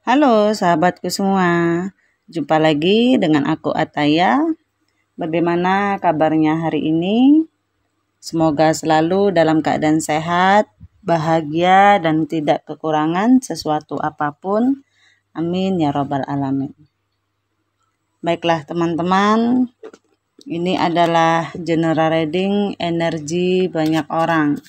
Halo sahabatku semua, jumpa lagi dengan aku Ataya. Bagaimana kabarnya hari ini? Semoga selalu dalam keadaan sehat, bahagia, dan tidak kekurangan sesuatu apapun. Amin ya robbal alamin. Baiklah teman-teman, ini adalah general reading energi banyak orang.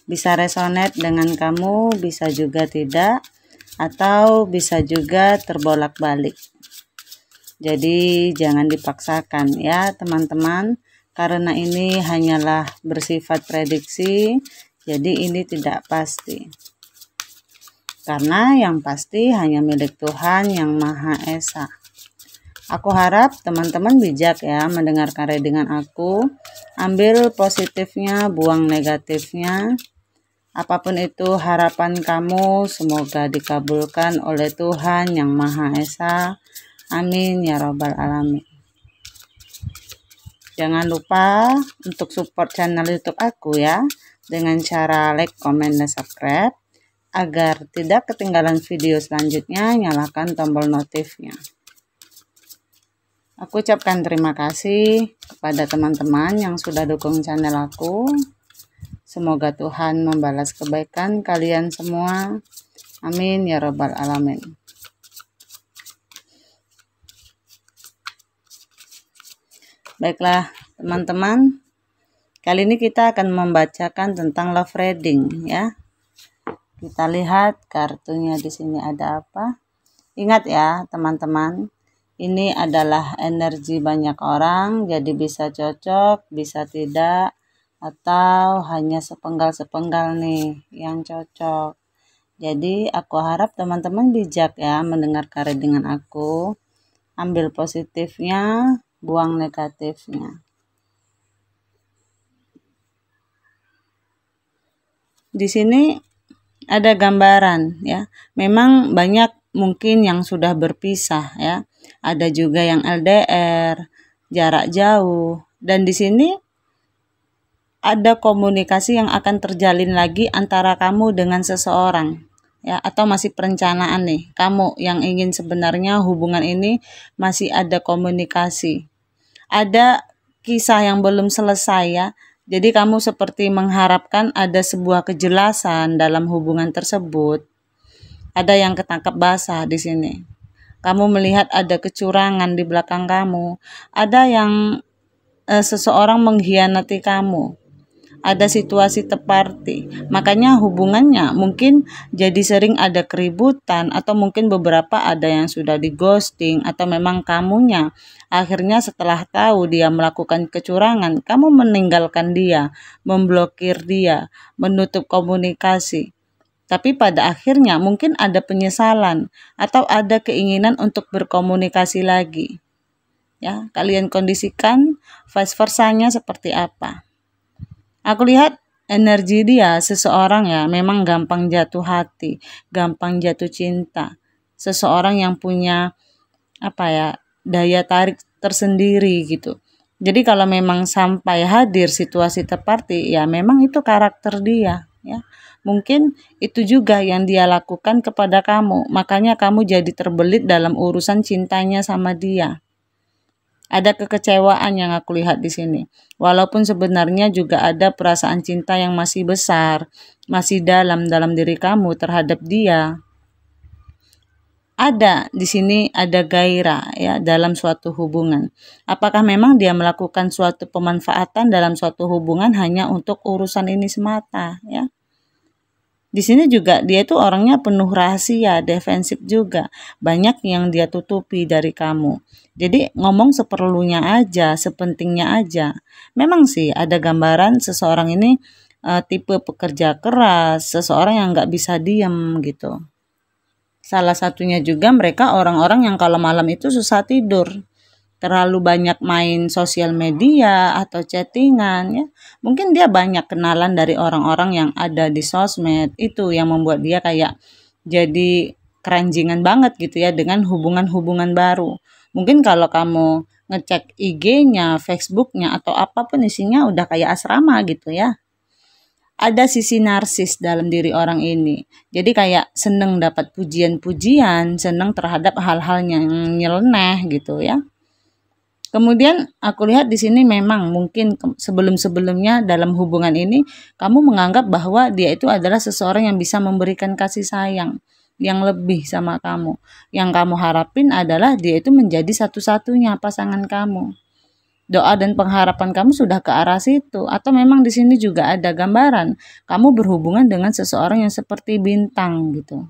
Bisa resonate dengan kamu, bisa juga tidak, atau bisa juga terbolak-balik. Jadi jangan dipaksakan ya teman-teman, karena ini hanyalah bersifat prediksi, jadi ini tidak pasti. Karena yang pasti hanya milik Tuhan Yang Maha Esa. Aku harap teman-teman bijak ya mendengarkan readingan aku. Ambil positifnya, buang negatifnya. Apapun itu harapan kamu, semoga dikabulkan oleh Tuhan Yang Maha Esa. Amin ya robbal alamin. Jangan lupa untuk support channel YouTube aku ya, dengan cara like, comment, dan subscribe. Agar tidak ketinggalan video selanjutnya, nyalakan tombol notifnya. Aku ucapkan terima kasih kepada teman-teman yang sudah dukung channel aku. Semoga Tuhan membalas kebaikan kalian semua. Amin ya robbal alamin. Baiklah teman-teman, kali ini kita akan membacakan tentang love reading ya. Kita lihat kartunya di sini ada apa. Ingat ya teman-teman, ini adalah energi banyak orang, jadi bisa cocok, bisa tidak, atau hanya sepenggal-sepenggal nih yang cocok. Jadi aku harap teman-teman bijak ya mendengarkan readingan aku. Ambil positifnya, buang negatifnya. Di sini ada gambaran ya. Memang banyak mungkin yang sudah berpisah ya. Ada juga yang LDR, jarak jauh, dan di sini ada komunikasi yang akan terjalin lagi antara kamu dengan seseorang ya, atau masih perencanaan nih. Kamu yang ingin sebenarnya hubungan ini masih ada komunikasi. Ada kisah yang belum selesai ya. Jadi kamu seperti mengharapkan ada sebuah kejelasan dalam hubungan tersebut. Ada yang ketangkap basah di sini. Kamu melihat ada kecurangan di belakang kamu. Ada yang seseorang mengkhianati kamu. Ada situasi teparti, makanya hubungannya mungkin jadi sering ada keributan, atau mungkin beberapa ada yang sudah di ghosting, atau memang kamunya akhirnya setelah tahu dia melakukan kecurangan, kamu meninggalkan dia, memblokir dia, menutup komunikasi. Tapi pada akhirnya mungkin ada penyesalan atau ada keinginan untuk berkomunikasi lagi. Ya, kalian kondisikan vice versanya seperti apa. Aku lihat energi dia seseorang ya memang gampang jatuh hati, gampang jatuh cinta. Seseorang yang punya daya tarik tersendiri gitu. Jadi kalau memang sampai hadir situasi teparti ya memang itu karakter dia ya. Mungkin itu juga yang dia lakukan kepada kamu. Makanya kamu jadi terbelit dalam urusan cintanya sama dia. Ada kekecewaan yang aku lihat di sini. Walaupun sebenarnya juga ada perasaan cinta yang masih besar, masih dalam diri kamu terhadap dia. Ada di sini ada gairah ya dalam suatu hubungan. Apakah memang dia melakukan suatu pemanfaatan dalam suatu hubungan hanya untuk urusan ini semata ya? Di sini juga dia itu orangnya penuh rahasia, defensif juga. Banyak yang dia tutupi dari kamu. Jadi ngomong seperlunya aja, sepentingnya aja. Memang sih ada gambaran seseorang ini tipe pekerja keras, seseorang yang nggak bisa diam gitu. Salah satunya juga mereka orang-orang yang kalau malam itu susah tidur. Terlalu banyak main sosial media atau chattingan ya. Mungkin dia banyak kenalan dari orang-orang yang ada di sosmed. Itu yang membuat dia kayak jadi keranjingan banget gitu ya dengan hubungan-hubungan baru. Mungkin kalau kamu ngecek IG-nya, Facebook-nya atau apapun isinya udah kayak asrama gitu ya. ada sisi narsis dalam diri orang ini. Jadi kayak seneng dapat pujian-pujian, seneng terhadap hal-hal yang nyeleneh gitu ya. Kemudian aku lihat di sini memang mungkin sebelum-sebelumnya dalam hubungan ini kamu menganggap bahwa dia itu adalah seseorang yang bisa memberikan kasih sayang yang lebih sama kamu. Yang kamu harapin adalah dia itu menjadi satu-satunya pasangan kamu. Doa dan pengharapan kamu sudah ke arah situ, atau memang di sini juga ada gambaran kamu berhubungan dengan seseorang yang seperti bintang gitu.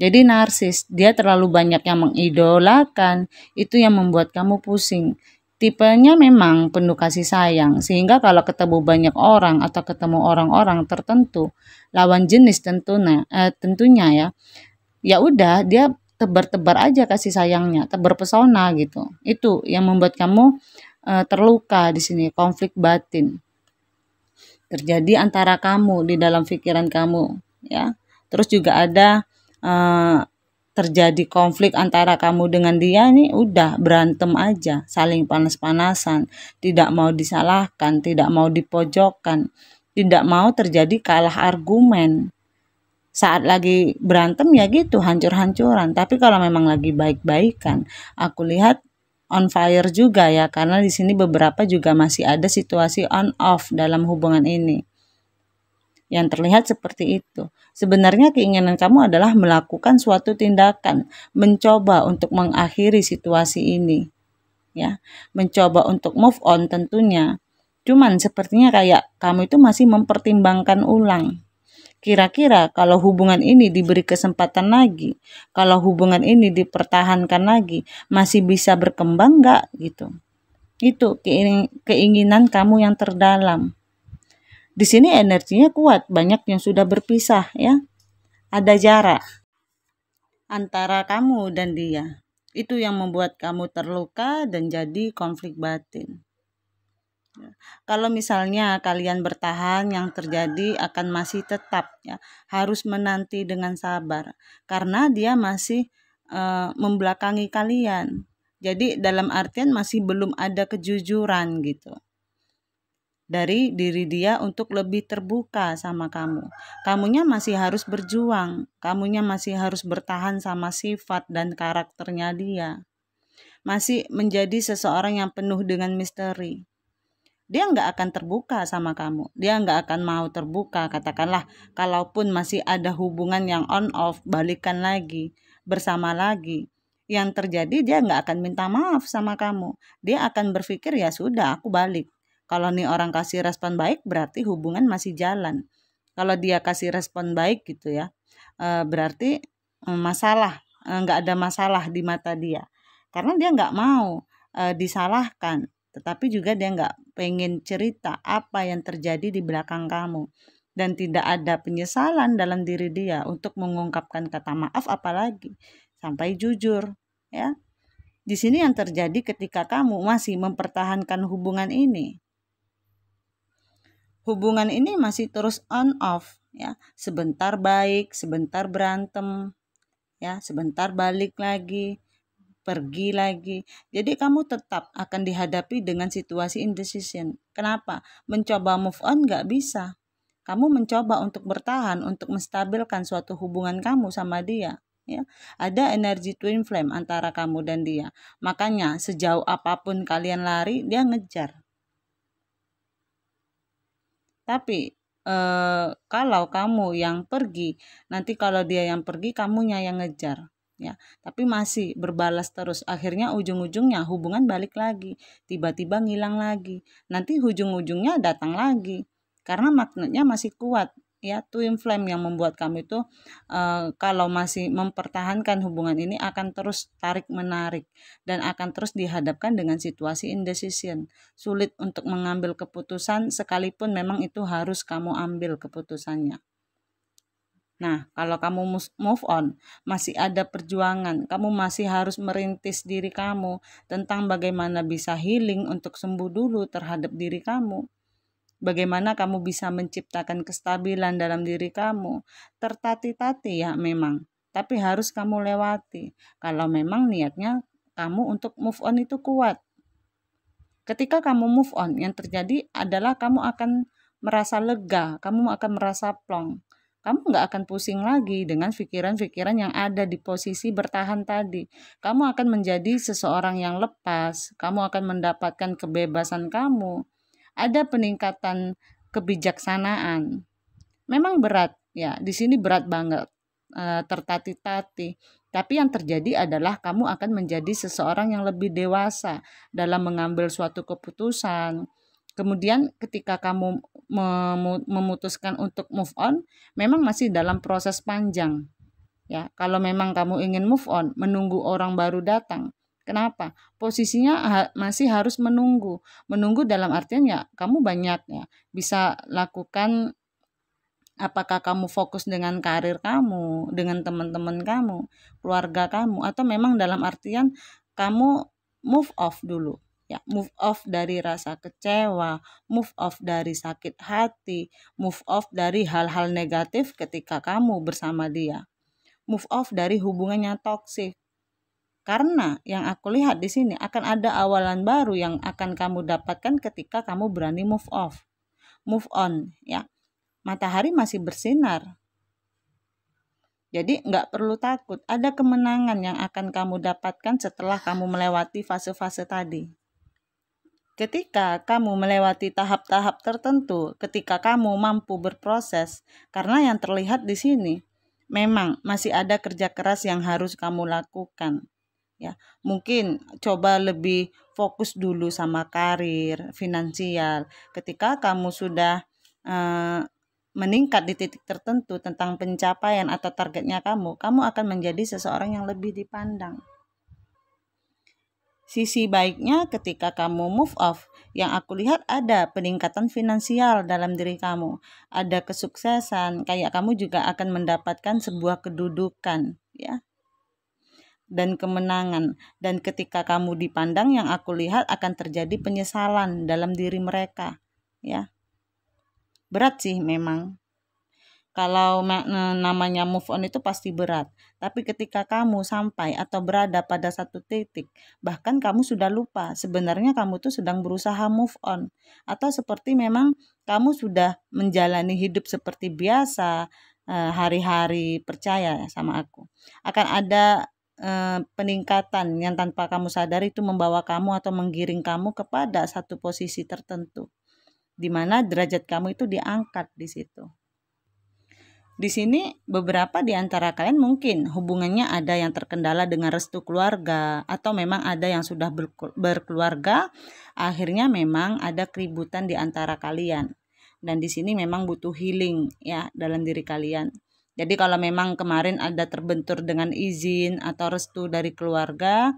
Jadi narsis, dia terlalu banyak yang mengidolakan, itu yang membuat kamu pusing. Tipenya memang penuh kasih sayang, sehingga kalau ketemu banyak orang atau ketemu orang-orang tertentu, lawan jenis tentunya ya udah dia tebar-tebar aja kasih sayangnya, tebar pesona gitu. Itu yang membuat kamu terluka di sini, konflik batin terjadi antara kamu di dalam pikiran kamu ya. Terus juga ada terjadi konflik antara kamu dengan dia nih, udah berantem aja, saling panas-panasan, tidak mau disalahkan, tidak mau dipojokkan, tidak mau terjadi kalah argumen. Saat lagi berantem ya gitu, hancur-hancuran. Tapi kalau memang lagi baik-baikan, aku lihat on fire juga ya, karena di sini beberapa juga masih ada situasi on off dalam hubungan ini. Yang terlihat seperti itu. Sebenarnya keinginan kamu adalah melakukan suatu tindakan, mencoba untuk mengakhiri situasi ini, ya, mencoba untuk move on tentunya. Cuman sepertinya kayak kamu itu masih mempertimbangkan ulang. Kira-kira kalau hubungan ini diberi kesempatan lagi, kalau hubungan ini dipertahankan lagi, masih bisa berkembang nggak gitu? Itu keinginan kamu yang terdalam. Di sini energinya kuat, banyak yang sudah berpisah ya. Ada jarak antara kamu dan dia. Itu yang membuat kamu terluka dan jadi konflik batin. Kalau misalnya kalian bertahan, yang terjadi akan masih tetap ya, harus menanti dengan sabar karena dia masih membelakangi kalian. Jadi dalam artian masih belum ada kejujuran gitu dari diri dia untuk lebih terbuka sama kamu. Kamunya masih harus berjuang, kamunya masih harus bertahan sama sifat dan karakternya dia. Masih menjadi seseorang yang penuh dengan misteri. Dia nggak akan terbuka sama kamu, dia nggak akan mau terbuka. Katakanlah kalaupun masih ada hubungan yang on off, balikan lagi, bersama lagi, yang terjadi dia nggak akan minta maaf sama kamu. Dia akan berpikir ya sudah, aku balik. Kalau nih orang kasih respon baik, berarti hubungan masih jalan. Kalau dia kasih respon baik gitu ya, berarti nggak ada masalah di mata dia. Karena dia nggak mau disalahkan, tetapi juga dia nggak pengen cerita apa yang terjadi di belakang kamu. Dan tidak ada penyesalan dalam diri dia untuk mengungkapkan kata maaf, apalagi sampai jujur ya. Di sini yang terjadi ketika kamu masih mempertahankan hubungan ini. Hubungan ini masih terus on off ya. Sebentar baik, sebentar berantem ya, sebentar balik lagi, pergi lagi. Jadi kamu tetap akan dihadapi dengan situasi indecision. Kenapa? Mencoba move on nggak bisa. Kamu mencoba untuk bertahan, untuk menstabilkan suatu hubungan kamu sama dia. Ya, ada energi twin flame antara kamu dan dia. Makanya sejauh apapun kalian lari, dia ngejar. Tapi kalau kamu yang pergi, nanti kalau dia yang pergi, kamunya yang ngejar. Ya, tapi masih berbalas terus. Akhirnya ujung-ujungnya hubungan balik lagi, tiba-tiba ngilang lagi. Nanti ujung-ujungnya datang lagi, karena magnetnya masih kuat. Ya, twin flame yang membuat kamu itu kalau masih mempertahankan hubungan ini akan terus tarik menarik dan akan terus dihadapkan dengan situasi indecision, sulit untuk mengambil keputusan sekalipun memang itu harus kamu ambil keputusannya. Nah, kalau kamu move on, masih ada perjuangan, kamu masih harus merintis diri kamu tentang bagaimana bisa healing untuk sembuh dulu terhadap diri kamu. Bagaimana kamu bisa menciptakan kestabilan dalam diri kamu. Tertati-tati ya memang, tapi harus kamu lewati. Kalau memang niatnya kamu untuk move on itu kuat. Ketika kamu move on, yang terjadi adalah kamu akan merasa lega, kamu akan merasa plong. Kamu nggak akan pusing lagi dengan pikiran-pikiran yang ada di posisi bertahan tadi. Kamu akan menjadi seseorang yang lepas, kamu akan mendapatkan kebebasan kamu. Ada peningkatan kebijaksanaan. Memang berat, ya, di sini berat banget, tertatih-tatih. Tapi yang terjadi adalah kamu akan menjadi seseorang yang lebih dewasa dalam mengambil suatu keputusan. Kemudian ketika kamu memutuskan untuk move on, memang masih dalam proses panjang. Ya, kalau memang kamu ingin move on, menunggu orang baru datang. Kenapa? Posisinya masih harus menunggu. Menunggu dalam artian ya kamu banyak ya bisa lakukan. Apakah kamu fokus dengan karir kamu, dengan teman-teman kamu, keluarga kamu, atau memang dalam artian kamu move off dulu. Ya, move off dari rasa kecewa, move off dari sakit hati, move off dari hal-hal negatif ketika kamu bersama dia. Move off dari hubungannya toksik. Karena yang aku lihat di sini akan ada awalan baru yang akan kamu dapatkan ketika kamu berani move off. Move on, ya. Matahari masih bersinar. Jadi nggak perlu takut, ada kemenangan yang akan kamu dapatkan setelah kamu melewati fase-fase tadi. Ketika kamu melewati tahap-tahap tertentu, ketika kamu mampu berproses, karena yang terlihat di sini, memang masih ada kerja keras yang harus kamu lakukan. Ya, mungkin coba lebih fokus dulu sama karir, finansial. Ketika kamu sudah meningkat di titik tertentu tentang pencapaian atau targetnya kamu akan menjadi seseorang yang lebih dipandang. Sisi baiknya ketika kamu move off, yang aku lihat ada peningkatan finansial dalam diri kamu, ada kesuksesan, kayak kamu juga akan mendapatkan sebuah kedudukan, ya, dan kemenangan. Dan ketika kamu dipandang, yang aku lihat akan terjadi penyesalan dalam diri mereka, ya. Berat sih memang. Kalau namanya move on itu pasti berat. Tapi ketika kamu sampai atau berada pada satu titik, bahkan kamu sudah lupa sebenarnya kamu tuh sedang berusaha move on. Atau seperti memang kamu sudah menjalani hidup seperti biasa, hari-hari, percaya ya sama aku. Akan ada peningkatan yang tanpa kamu sadari itu membawa kamu atau menggiring kamu kepada satu posisi tertentu, di mana derajat kamu itu diangkat di situ. Di sini beberapa di antara kalian mungkin hubungannya ada yang terkendala dengan restu keluarga, atau memang ada yang sudah berkeluarga, akhirnya memang ada keributan di antara kalian. Dan di sini memang butuh healing ya dalam diri kalian. Jadi kalau memang kemarin ada terbentur dengan izin atau restu dari keluarga,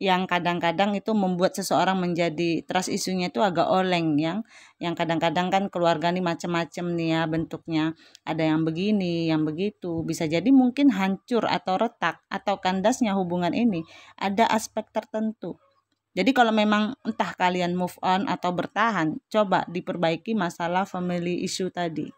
yang kadang-kadang itu membuat seseorang menjadi trust isunya itu agak oleng, yang kadang-kadang kan keluarga nih macam-macam nih ya bentuknya, ada yang begini yang begitu, bisa jadi mungkin hancur atau retak atau kandasnya hubungan ini ada aspek tertentu. Jadi kalau memang entah kalian move on atau bertahan, coba diperbaiki masalah family issue tadi.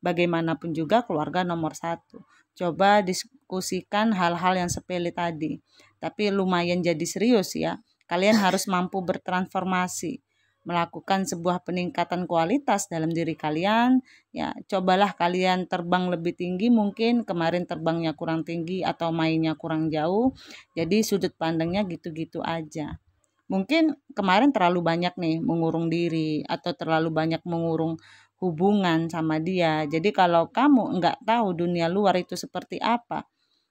Bagaimanapun juga keluarga nomor satu. Coba diskusikan hal-hal yang sepele tadi. Tapi lumayan jadi serius ya. Kalian harus mampu bertransformasi, melakukan sebuah peningkatan kualitas dalam diri kalian. Ya, cobalah kalian terbang lebih tinggi, mungkin kemarin terbangnya kurang tinggi atau mainnya kurang jauh. Jadi sudut pandangnya gitu-gitu aja. Mungkin kemarin terlalu banyak nih mengurung diri atau terlalu banyak mengurung hubungan sama dia. Jadi kalau kamu nggak tahu dunia luar itu seperti apa,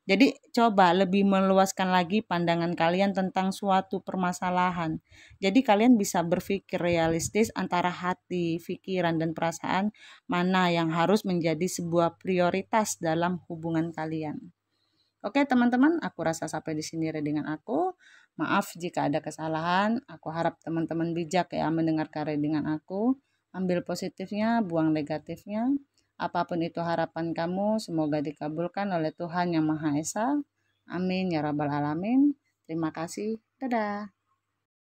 jadi coba lebih meluaskan lagi pandangan kalian tentang suatu permasalahan. Jadi kalian bisa berpikir realistis antara hati, pikiran, dan perasaan mana yang harus menjadi sebuah prioritas dalam hubungan kalian. Oke teman-teman, aku rasa sampai di sini readingan aku. Maaf jika ada kesalahan. Aku harap teman-teman bijak ya mendengarkan readingan aku. Ambil positifnya, buang negatifnya. Apapun itu harapan kamu, semoga dikabulkan oleh Tuhan Yang Maha Esa. Amin ya rabbal alamin. Terima kasih. Dadah.